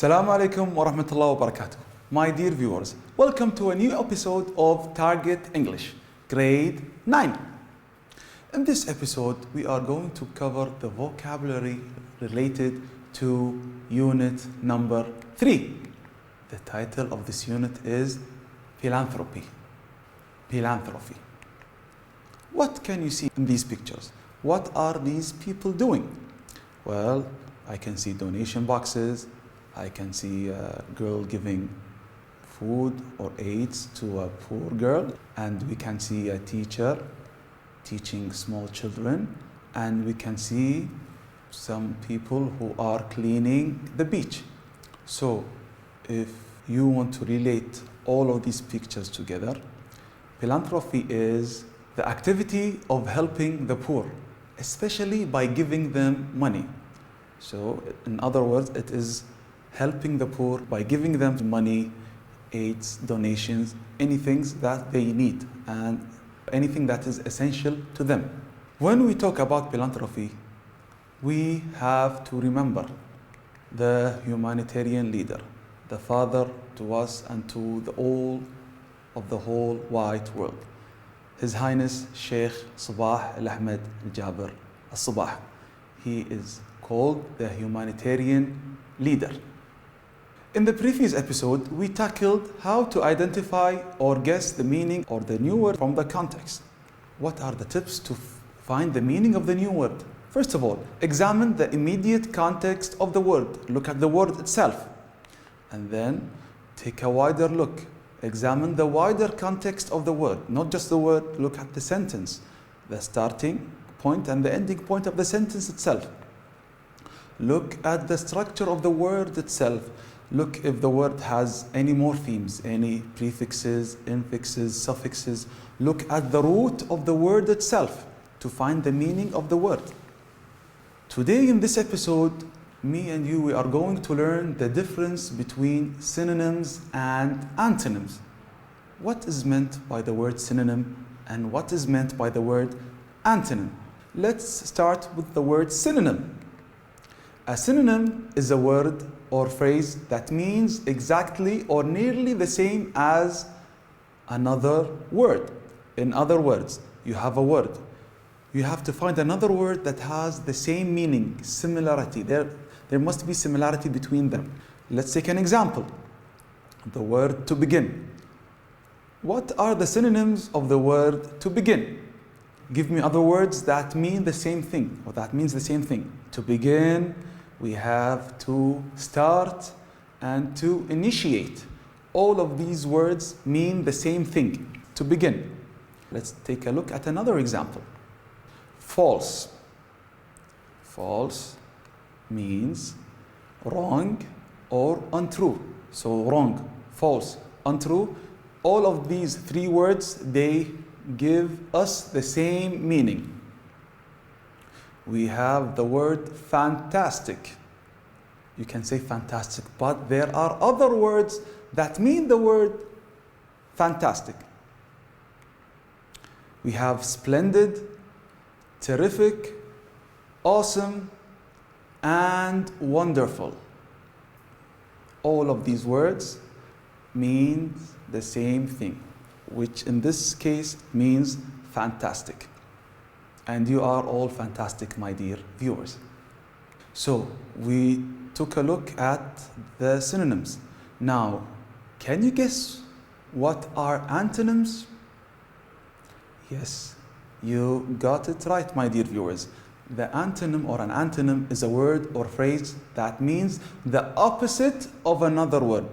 Assalamu alaikum wa rahmatullahi wa barakatuh. My dear viewers, welcome to a new episode of Target English, Grade 9. In this episode, we are going to cover the vocabulary related to unit number 3. The title of this unit is Philanthropy. Philanthropy. What can you see in these pictures? What are these people doing? Well, I can see donation boxes. I can see a girl giving food or aids to a poor girl, and we can see a teacher teaching small children, and we can see some people who are cleaning the beach. So if you want to relate all of these pictures together, philanthropy is the activity of helping the poor, especially by giving them money. So in other words, it is helping the poor by giving them money, aids, donations, anything that they need and anything that is essential to them. When we talk about philanthropy, we have to remember the humanitarian leader, the father to us and to the all of the whole wide world, His Highness Sheikh Sabah Al-Ahmed Al-Jaber Al-Sabah. He is called the humanitarian leader. In the previous episode, we tackled how to identify or guess the meaning or the new word from the context. What are the tips to find the meaning of the new word? First of all, examine the immediate context of the word. Look at the word itself. And then take a wider look. Examine the wider context of the word, not just the word. Look at the sentence, the starting point and the ending point of the sentence itself. Look at the structure of the word itself. Look if the word has any morphemes, any prefixes, infixes, suffixes. Look at the root of the word itself to find the meaning of the word. Today in this episode, me and you, we are going to learn the difference between synonyms and antonyms. What is meant by the word synonym and what is meant by the word antonym? Let's start with the word synonym. A synonym is a word or phrase that means exactly or nearly the same as another word. In other words, you have a word. You have to find another word that has the same meaning, similarity. There must be similarity between them. Let's take an example. The word to begin. What are the synonyms of the word to begin? Give me other words that mean the same thing or that means the same thing. To begin, we have to start and to initiate. All of these words mean the same thing, to begin. Let's take a look at another example. False. False means wrong or untrue. So wrong, false, untrue. All of these three words, they give us the same meaning. We have the word fantastic. You can say fantastic, but there are other words that mean the word fantastic. We have splendid, terrific, awesome, and wonderful. All of these words mean the same thing, which in this case means fantastic. And you are all fantastic, my dear viewers. So we took a look at the synonyms. Now, can you guess what are antonyms? Yes, you got it right, my dear viewers. The antonym or an antonym is a word or phrase that means the opposite of another word.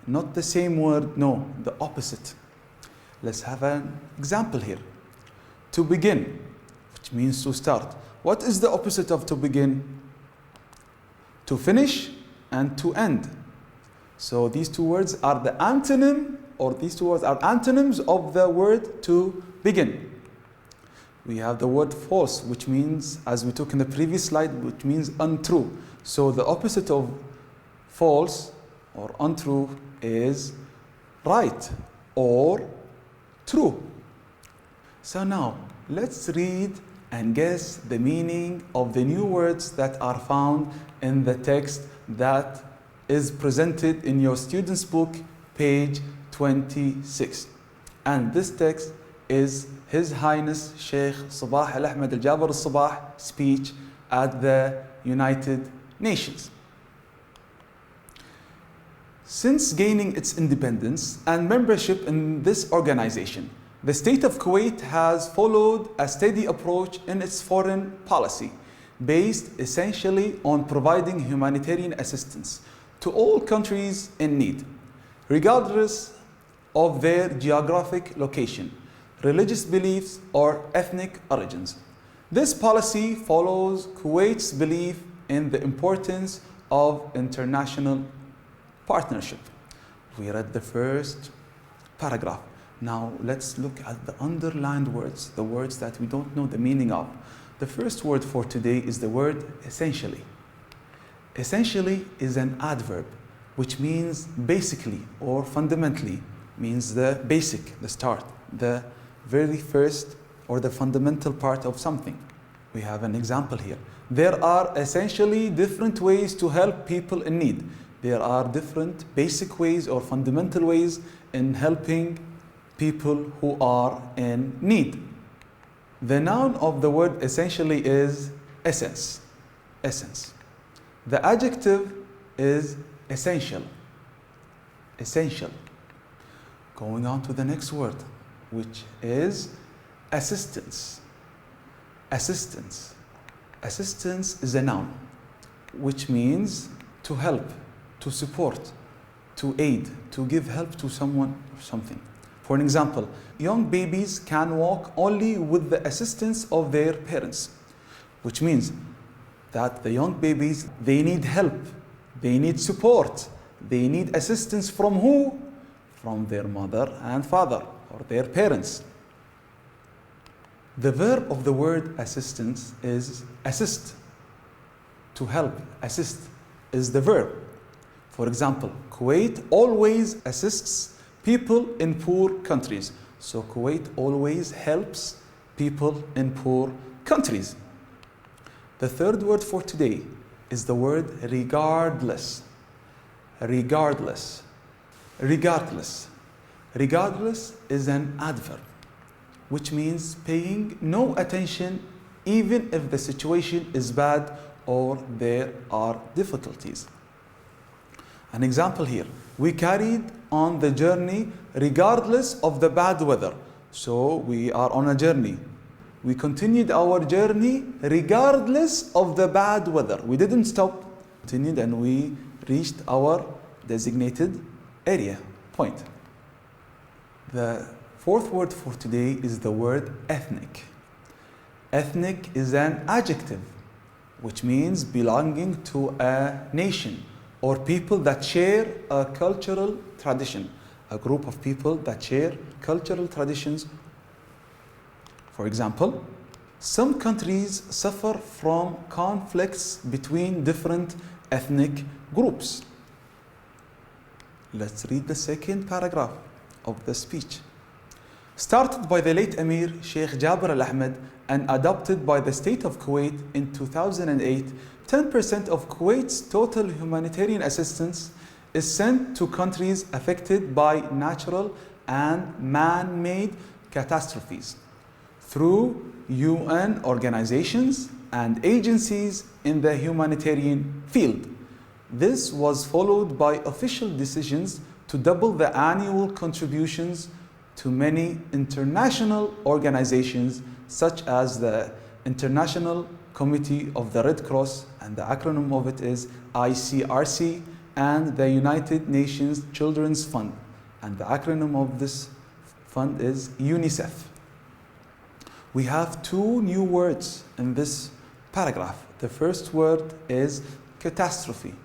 Not the same word, no, the opposite. Let's have an example here. To begin, which means to start. What is the opposite of to begin? To finish and to end. So these two words are the antonym, or these two words are antonyms of the word to begin. We have the word false, which means, as we took in the previous slide, which means untrue. So the opposite of false or untrue is right or true. So now, let's read and guess the meaning of the new words that are found in the text that is presented in your student's book, page 26. And this text is His Highness Sheikh Sabah Al-Ahmed Al-Jaber Al-Sabah speech at the United Nations. Since gaining its independence and membership in this organization, the state of Kuwait has followed a steady approach in its foreign policy, based essentially on providing humanitarian assistance to all countries in need, regardless of their geographic location, religious beliefs, or ethnic origins. This policy follows Kuwait's belief in the importance of international partnership. We read the first paragraph. Now let's look at the underlined words, the words that we don't know the meaning of. The first word for today is the word essentially. Essentially is an adverb, which means basically or fundamentally, means the basic, the start, the very first or the fundamental part of something. We have an example here. There are essentially different ways to help people in need. There are different basic ways or fundamental ways in helping people who are in need. The noun of the word essentially is essence. Essence. The adjective is essential. Essential. Going on to the next word, which is assistance. Assistance. Assistance is a noun, which means to help, to support, to aid, to give help to someone or something. For an example, young babies can walk only with the assistance of their parents, which means that the young babies, they need help, they need support, they need assistance from who? From their mother and father or their parents. The verb of the word assistance is assist. To help, assist is the verb. For example, Kuwait always assists people in poor countries. So Kuwait always helps people in poor countries. The third word for today is the word regardless. Regardless. Regardless. Regardless is an adverb, which means paying no attention even if the situation is bad or there are difficulties. An example here, we carried on the journey regardless of the bad weather. So we are on a journey. We continued our journey regardless of the bad weather. We didn't stop, continued, and we reached our designated area, point. The fourth word for today is the word ethnic. Ethnic is an adjective, which means belonging to a nation or people that share a cultural tradition, a group of people that share cultural traditions. For example, some countries suffer from conflicts between different ethnic groups. Let's read the second paragraph of the speech. Started by the late Emir Sheikh Jaber Al-Ahmed and adopted by the state of Kuwait in 2008, 10% of Kuwait's total humanitarian assistance is sent to countries affected by natural and man-made catastrophes through UN organizations and agencies in the humanitarian field. This was followed by official decisions to double the annual contributions to many international organizations such as the International Committee of the Red Cross, and the acronym of it is ICRC, and the United Nations Children's Fund, and the acronym of this fund is UNICEF. We have two new words in this paragraph. The first word is catastrophe.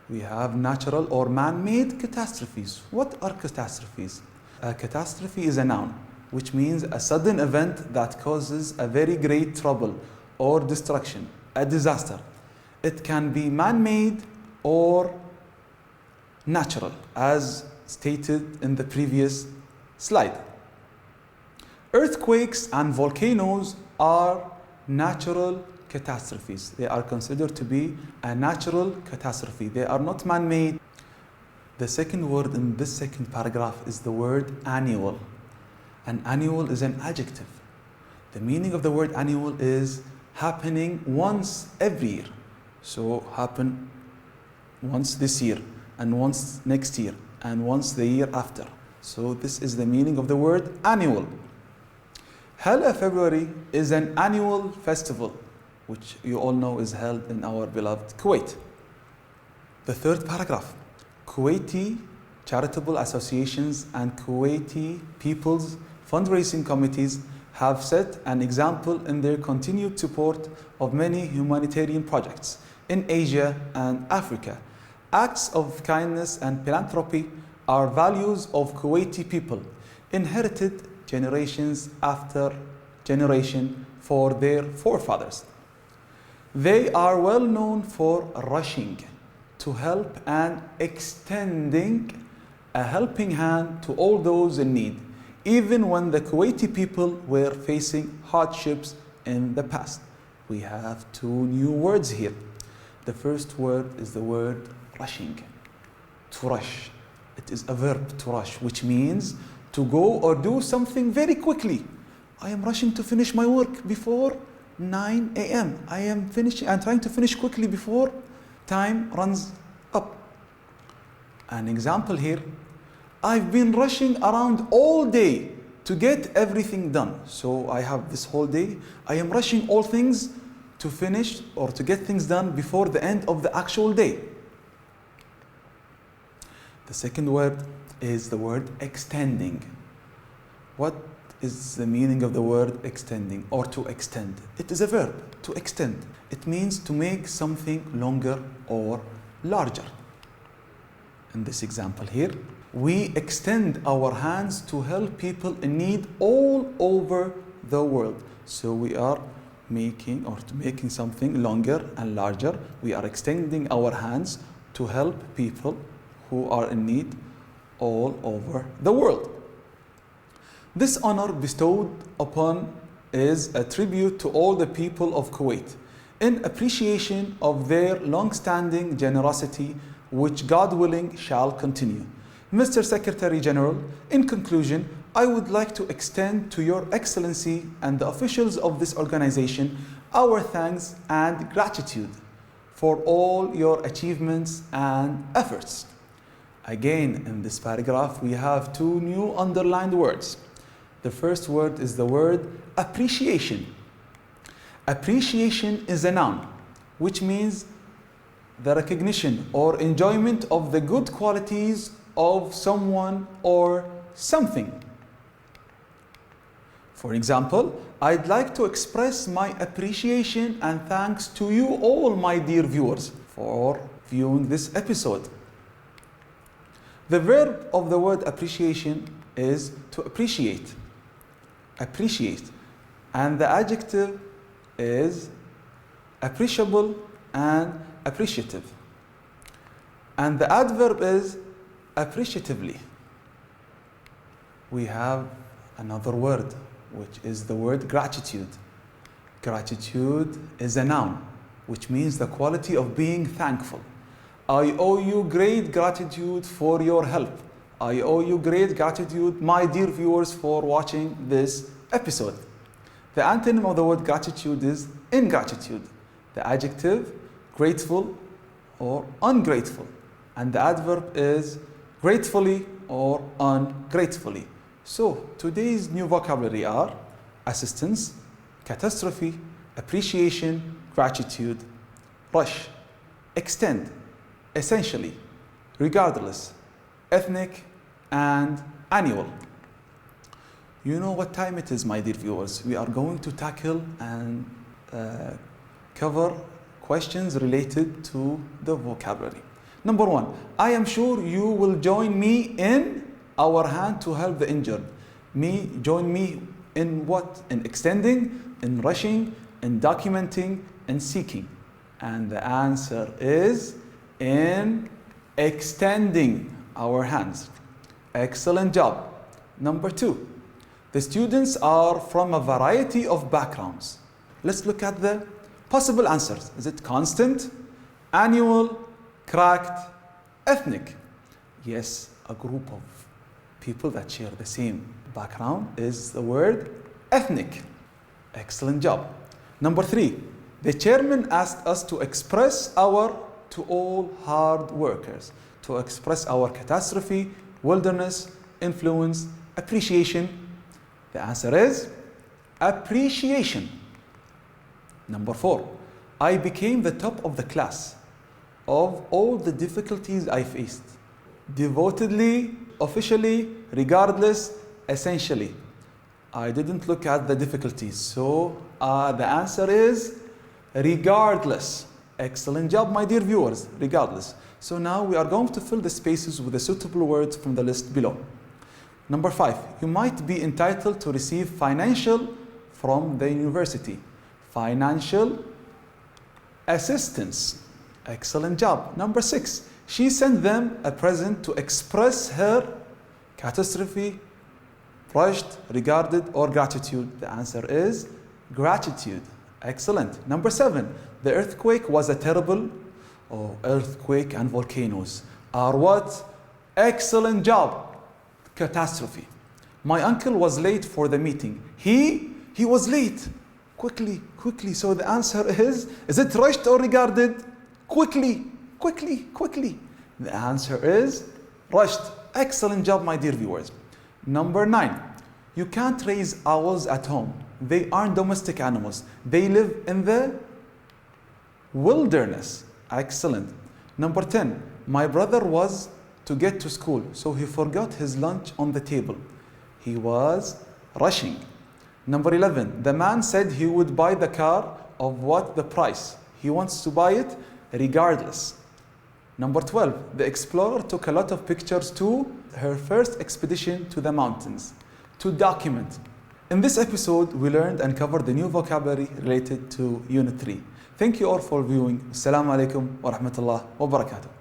We have natural or man-made catastrophes. What are catastrophes? A catastrophe is a noun, which means a sudden event that causes a very great trouble or destruction, a disaster. It can be man-made or natural, as stated in the previous slide. Earthquakes and volcanoes are natural catastrophes. They are considered to be a natural catastrophe. They are not man-made. The second word in this second paragraph is the word annual. And annual is an adjective. The meaning of the word annual is happening once every year. So happen once this year, and once next year, and once the year after. So this is the meaning of the word annual. Hala February is an annual festival, which you all know is held in our beloved Kuwait. The third paragraph, Kuwaiti charitable associations and Kuwaiti people's fundraising committees have set an example in their continued support of many humanitarian projects in Asia and Africa. Acts of kindness and philanthropy are values of Kuwaiti people, inherited generations after generation for their forefathers. They are well known for rushing to help and extending a helping hand to all those in need, even when the Kuwaiti people were facing hardships in the past. We have two new words here. The first word is the word rushing, to rush. It is a verb, to rush, which means to go or do something very quickly. I am rushing to finish my work before 9 a.m. I'm trying to finish quickly before time runs up. An example here, I've been rushing around all day to get everything done. So I have this whole day. I am rushing all things to finish or to get things done before the end of the actual day. The second word is the word extending. What is the meaning of the word extending or to extend? It is a verb, to extend. It means to make something longer or larger. In this example here, we extend our hands to help people in need all over the world. So we are making something longer and larger. We are extending our hands to help people who are in need all over the world. This honor bestowed upon is a tribute to all the people of Kuwait in appreciation of their long-standing generosity, which God willing shall continue. Mr. Secretary General, in conclusion, I would like to extend to Your Excellency and the officials of this organization our thanks and gratitude for all your achievements and efforts. Again, in this paragraph, we have two new underlined words. The first word is the word appreciation. Appreciation is a noun, which means the recognition or enjoyment of the good qualities of someone or something. For example, I'd like to express my appreciation and thanks to you all, my dear viewers, for viewing this episode. The verb of the word appreciation is to appreciate. Appreciate. And the adjective is appreciable and appreciative. And the adverb is appreciatively. We have another word, which is the word gratitude. Gratitude is a noun, which means the quality of being thankful. I owe you great gratitude for your help. I owe you great gratitude, my dear viewers, for watching this episode. The antonym of the word gratitude is ingratitude. The adjective, grateful or ungrateful. And the adverb is gratefully or ungratefully. So today's new vocabulary are assistance, catastrophe, appreciation, gratitude, rush, extend, essentially, regardless, ethnic, and annual. You know what time it is, my dear viewers. We are going to tackle and cover questions related to the vocabulary. Number one, I am sure you will join me in our hand to help the injured. Join me in what? In extending, in rushing, in documenting, in seeking. And the answer is in extending our hands. Excellent job. Number two, the students are from a variety of backgrounds. Let's look at the Possible answers. Is it constant, annual, cracked, ethnic? Yes, a group of people that share the same background is the word ethnic. Excellent job. Number 3, the chairman asked us to express to all hard workers, to express our catastrophe, wilderness, influence, appreciation. The answer is appreciation. Number 4, I became the top of the class of all the difficulties I faced. Devotedly, officially, regardless, essentially. I didn't look at the difficulties, so the answer is regardless. Excellent job, my dear viewers, regardless. So now we are going to fill the spaces with the suitable words from the list below. Number 5, you might be entitled to receive financial from the university. Financial assistance. Excellent job. Number 6, she sent them a present to express her catastrophe, rushed, regarded, or gratitude. The answer is gratitude. Excellent. Number 7, the earthquake was a terrible, earthquake and volcanoes are what? Excellent job. Catastrophe. My uncle was late for the meeting. He was late. Quickly. So the answer is it rushed or regarded? Quickly. The answer is rushed. Excellent job, my dear viewers. Number 9, you can't raise owls at home. They aren't domestic animals. They live in the wilderness. Excellent. Number 10, my brother was to get to school, so he forgot his lunch on the table. He was rushing. Number 11, the man said he would buy the car of what the price. He wants to buy it regardless. Number 12, the explorer took a lot of pictures to her first expedition to the mountains to document. In this episode, we learned and covered the new vocabulary related to Unit 3. Thank you all for viewing. Assalamu alaikum wa rahmatullah wa barakatuh.